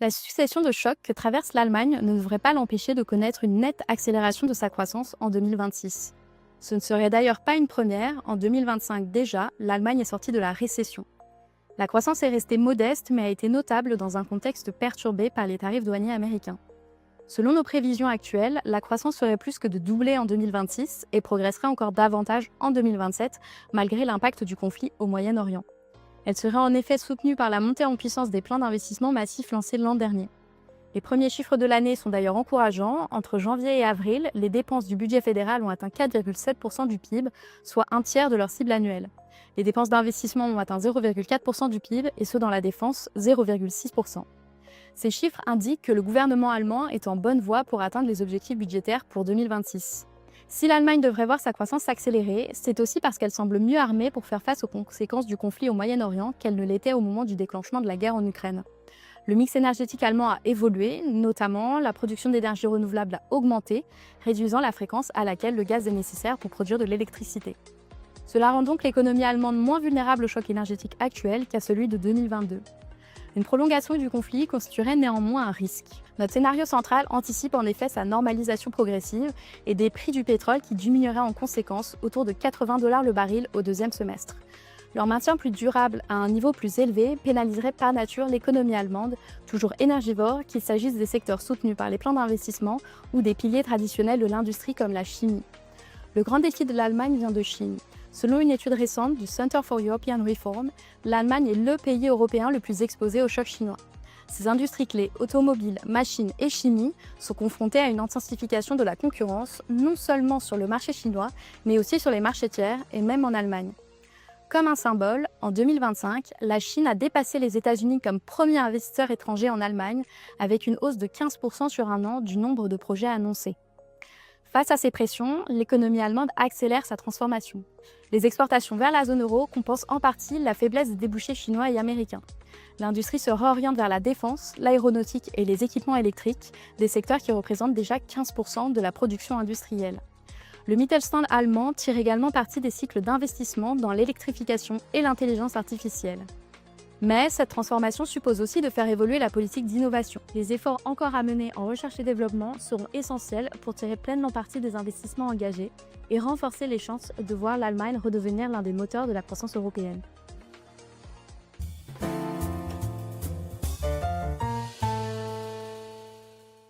La succession de chocs que traverse l'Allemagne ne devrait pas l'empêcher de connaître une nette accélération de sa croissance en 2026. Ce ne serait d'ailleurs pas une première, en 2025 déjà, l'Allemagne est sortie de la récession. La croissance est restée modeste mais a été notable dans un contexte perturbé par les tarifs douaniers américains. Selon nos prévisions actuelles, la croissance ferait plus que de doubler en 2026 et progresserait encore davantage en 2027, malgré l'impact du conflit au Moyen-Orient. Elle serait en effet soutenue par la montée en puissance des plans d'investissement massifs lancés l'an dernier. Les premiers chiffres de l'année sont d'ailleurs encourageants. Entre janvier et avril, les dépenses du budget fédéral ont atteint 4,7% du PIB, soit un tiers de leur cible annuelle. Les dépenses d'investissement ont atteint 0,4% du PIB et ceux dans la défense 0,6%. Ces chiffres indiquent que le gouvernement allemand est en bonne voie pour atteindre les objectifs budgétaires pour 2026. Si l'Allemagne devrait voir sa croissance s'accélérer, c'est aussi parce qu'elle semble mieux armée pour faire face aux conséquences du conflit au Moyen-Orient qu'elle ne l'était au moment du déclenchement de la guerre en Ukraine. Le mix énergétique allemand a évolué, notamment la production d'énergie renouvelable a augmenté, réduisant la fréquence à laquelle le gaz est nécessaire pour produire de l'électricité. Cela rend donc l'économie allemande moins vulnérable au choc énergétique actuel qu'à celui de 2022. Une prolongation du conflit constituerait néanmoins un risque. Notre scénario central anticipe en effet sa normalisation progressive et des prix du pétrole qui diminueraient en conséquence autour de 80 $ le baril au deuxième semestre. Leur maintien plus durable à un niveau plus élevé pénaliserait par nature l'économie allemande, toujours énergivore, qu'il s'agisse des secteurs soutenus par les plans d'investissement ou des piliers traditionnels de l'industrie comme la chimie. Le grand défi de l'Allemagne vient de Chine. Selon une étude récente du Center for European Reform, l'Allemagne est le pays européen le plus exposé au choc chinois. Ces industries clés, automobiles, machines et chimie, sont confrontées à une intensification de la concurrence, non seulement sur le marché chinois, mais aussi sur les marchés tiers et même en Allemagne. Comme un symbole, en 2025, la Chine a dépassé les États-Unis comme premier investisseur étranger en Allemagne, avec une hausse de 15% sur un an du nombre de projets annoncés. Face à ces pressions, l'économie allemande accélère sa transformation. Les exportations vers la zone euro compensent en partie la faiblesse des débouchés chinois et américains. L'industrie se réoriente vers la défense, l'aéronautique et les équipements électriques, des secteurs qui représentent déjà 15% de la production industrielle. Le Mittelstand allemand tire également parti des cycles d'investissement dans l'électrification et l'intelligence artificielle. Mais cette transformation suppose aussi de faire évoluer la politique d'innovation. Les efforts encore à mener en recherche et développement seront essentiels pour tirer pleinement parti des investissements engagés et renforcer les chances de voir l'Allemagne redevenir l'un des moteurs de la croissance européenne.